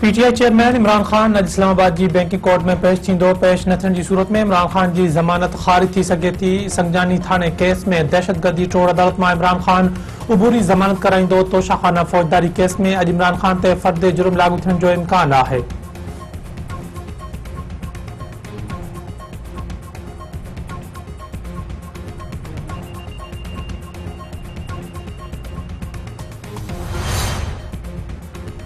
PTI chairman Imran Khan अॼु इस्लामाबाद जी banking court में पेश थींदो। पेश न थियण जी सूरत में इमरान खान जी ज़मानत ख़ारिज थी सघे थी। संगजानी थाने केस में दहशतगर्दी टोड़ अदालत मां इमरान खान उबूरी ज़मानत कराईंदो। तोशाखाना फ़ौजदारी केस में अॼु इमरान खान ते फ़र्द जुर्म लागू थियण जो इम्कान आहे।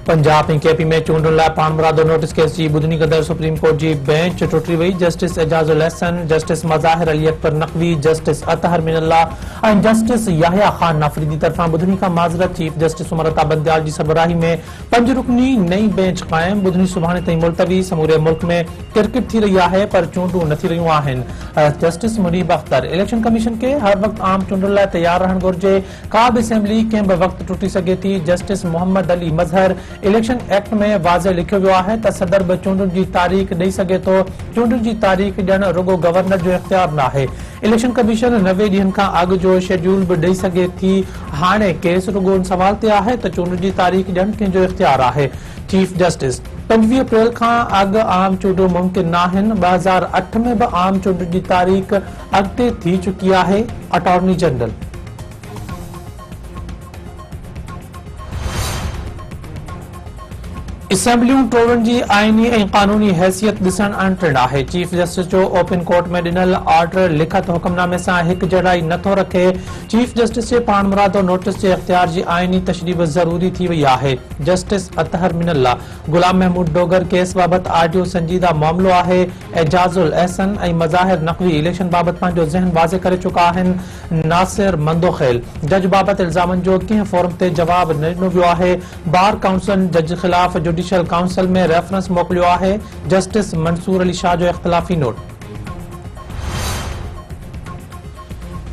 पंजाब ऐं केपी में चूंडुनि लाइ पाण मुरादो नोटिस केस जी ॿुधणी कंदड़ सुप्रीम कोर्ट जी बेंच टुटी वई। Justice Ejazul Ahsan, justice Mazahir Ali Akbar Naqvi, justice Athar Minallah ऐं जस्टिस याहिया खान नाफरीदी तरफ़ां ॿुधणी खां माज़रत। चीफ जस्टिस उमर अता बंदयाल जी सरबराही में 5 रुकनी नई बेंच क़ाइम। ॿुधणी सुभाणे ताईं मुलतवी। समूरे मुल्क में क्रिकेट थी रही आहे पर चूंडूं न थी रहियूं आहिनि। Justice Munib Akhtar, election commission खे हर वक़्तु आम चूंडुनि लाइ तयार रहण घुरिजे। का बि असेंबली कंहिं बि वक़्तु टुटी सघे थी। Justice Mohammad Ali Mazhar, election act में वाज़े लिखियो वियो आहे त सदर बि चूंडुनि जी तारीख़ ॾेई सघे थो। चूंडुनि जी तारीख़ ॾियणु रुॻो गवर्नर जो इख्तियार न आहे। इलेक्शन कमीशन 90 ॾींहनि खां अॻु जो शेड्यूल बि ॾेई सघे थी। हाणे केस रुॻो सवाल ते आहे त चूंडुनि जी तारीख़ ॾियणु कंहिंजो इख्तियार आहे। चीफ जस्टिस, 25 अप्रैल खां अॻु आम चूंडूं मुमकिन न आहिनि। 2008 में बि आम चूंडुनि जी तारीख़ अॻिते थी चुकी आहे। अटॉर्नी जनरल, असेंबलियूं टोड़नि जी आईनी ऐं कानूनी हैसियत ॾिसण अनट्रेंड आहे। चीफ जस्टिस जो ओपन कोर्ट में ॾिनल ऑर्डर लिखत हुक्मनामे सां हिकु जहिड़ाई नथो रखे। चीफ जस्टिस जे पाण मुरादो नोटिस जे इख्तियार जी आईनी तशरीह ज़रूरी थी वई आहे। जस्टिस अतहर मिनल्लाह, गुलाम महमूद डोगर केस बाबति आडियो संजीदा मामिलो आहे। एजाजुल अहसन ऐं मज़ाहिर नक़वी इलेक्शन बाबति पंहिंजो ज़हन वाज़े करे चुका आहिनि। नासिर मंदोखेल, जज बाबति इल्ज़ामनि जो कंहिं फोरम ते जवाब न ॾिनो वियो आहे। बार काउंसिल जज ख़िलाफ़ जुडिशियल काउंसिल में रेफरेंस मोकिलियो आहे। जस्टिस मंसूर अली शाह जो इख्तिलाफ़ी नोट।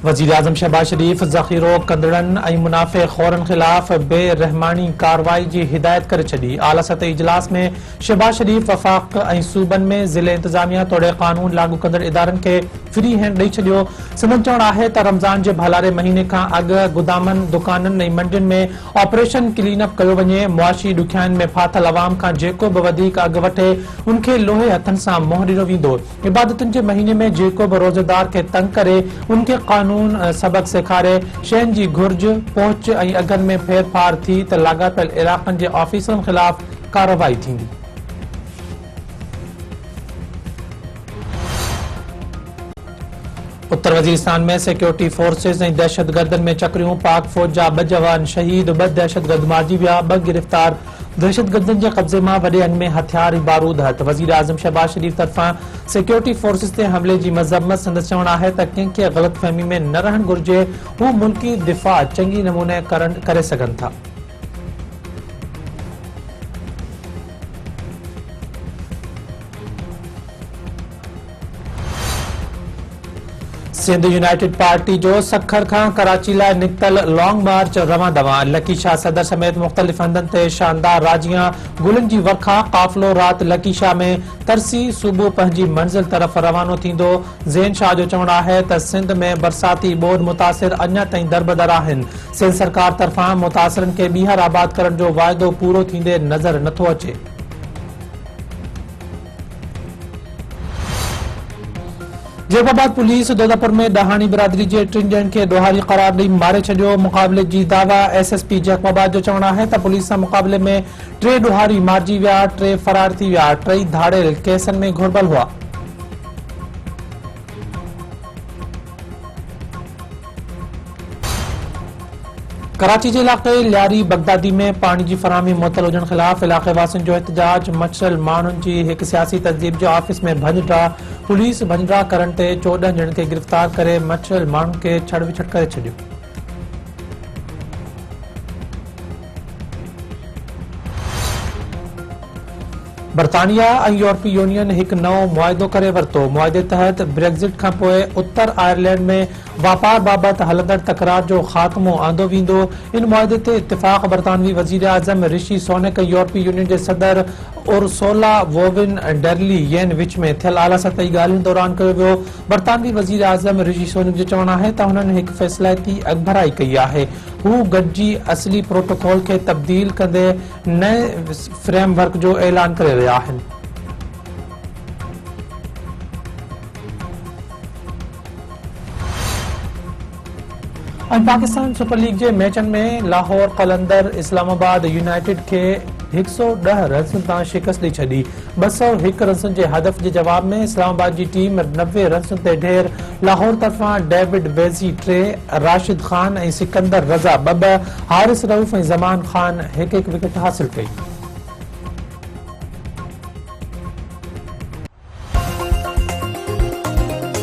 वज़ीर आज़म शहबाज शरीफ ज़ख़ीरो कंदड़नि ऐं मुनाफ़े ख़ोरनि ख़िलाफ़ बेरहमानी कार्रवाई जी हिदायत करे छॾी। आला सतही इजलास में शहबाज शरीफ वफ़ाक़ ऐं सूबनि में ज़िले इंतिज़ामिया तोड़े क़ानून लागू कंदड़ इदारनि खे फ्री हैंड ॾेई छॾियो। संदन चवणु आहे त रमज़ान जे भलारे महीने खां अॻु गुदामनि, दुकाननि ऐं मंडियुनि में ऑपरेशन क्लीन अप कयो वञे। मुआशी ॾुखियाईनि में फाथल अवाम खां जेको बि वधीक अघु वठे उनखे लोहे हथनि सां मुंहुं ॾिनो वेंदो। इबादतुनि जे महीने में जेको बि रोज़ेदार खे तंग करे उनखे कानून सबक सेखारे। शयुनि जी घुर्ज, पहुच ऐं अघनि में फेरफार थी त लाॻापियल इलाक़नि जे ऑफिसरनि ख़िलाफ़ कार्रवाई थींदी। उत्तर वजीरिस्तान में सिक्योरिटी फोर्सेस ऐं दहशतगर्दनि में चकरियूं। पाक फौज जा 2 जवान शहीद, 2 दहशतगर्द मारिजी विया, 2 गिरफ़्तार। दहशतगर्दनि जे कब्ज़े मां वॾे हद में हथियार ऐं बारूद हथ। वज़ीर आज़म शहबाज शरीफ तरफ़ां सिक्योरिटी फोर्सेस ते हमले जी मज़म्मत। संदसि चवणु आहे त कंहिंखे ग़लतफ़हमी में न रहणु घुरिजे। हू मुल्की दिफ़ा चङी नमूने करे सघनि था। सिंध यूनाइटेड पार्टी जो सखर खां कराची लाइ निकतल लॉन्ग मार्च रवां दवां। लकी शाह सदर समेत मुख़्तलिफ़ हंधनि ते शानदार राजियां, गुलनि जी वर्खा। क़ाफ़िलो राति लकी शाह में तरसी सुबुह पंहिंजी मंज़िल तरफ़ रवानो थींदो। ज़ेन शाह जो चवणु आहे त सिंध में बरसाती ॿोॾि मुतासिर अञा ताईं दरबदर आहिनि। सिंध सरकार तरफ़ां मुतासिरनि खे ॿीहर आबाद करण जो वाइदो पूरो थींदे नज़र नथो अचे। जैबाबाद पुलिस दौदापुर में ॾहाणी बिरादरी जे 3 ॼणनि खे ॾोहारी करार ॾेई मारे छॾियो। मुक़ाबले जी दावा। एसएसपी जैबाबाद जो चवणु आहे त पुलिस सां मुक़ाबले में 3 ॾोहारी मारिजी विया, 3 फरार थी विया। 3 धाड़ियल केसनि में घुर्बल हुआ। कराची जे इलाक़े लियारी बगदादी में पानी जी फराहमी मुअत्तल हुजण ख़िलाफ़ इलाक़े वासियुनि जो एहतजाज। मचल माण्हुनि जी हिकु सियासी तंज़ीम जे ऑफिस में भञ-ड्रा। पुलिस भञ-ड्रा करण ते 14 ॼणनि खे गिरफ़्तार करे मचल माण्हुनि खे छड़ विछड़ करे छॾियो। बरतानिया ऐं यूरोपी यूनियन हिकु नओं मुआहिदो करे वरितो। मुआहिदे तहत ब्रेग्ज़िट खां पोइ उत्तर आयरलैंड में वापार बाबति हलंदड़ तकरार जो ख़ात्मो आंदो वेंदो। इन मुआहिदे ते इत्तिफ़ाक़ बरतानवी वज़ीर आज़म ऋषि सुनक ऐं यूरोपी यूनियन जे सदर उर्सुला वोन डर लेयन विच में थियल आला सतही ॻाल्हियुनि दौरान कयो वियो। बरतानवी वज़ीर आज़म ऋषि सुनक जो चवणु आहे त हुननि हिकु फ़ैसिलाती अॻभराई कई आहे। हू गॾिजी असली प्रोटोकॉल खे तब्दील कंदे नए फ्रेमवर्क जो ऐलान करे रहिया आहिनि। पाकिस्तान सुपर लीग जे मैचन में लाहौर कलंदर इस्लामाबाद यूनाइटेड के 110 रन तां शिकस्त ॾेई छॾी। 201 रन जे हदफ जे जवाब में इस्लामाबाद जी टीम 90 रन ते ढेर। लाहौर तरफ़ां डेविड बेज़ी 3, राशिद खान ऐं सिकंदर रज़ा 2, हारिस रऊफ़ ऐं ज़मान खान 1-1 विकेट हासिल कई।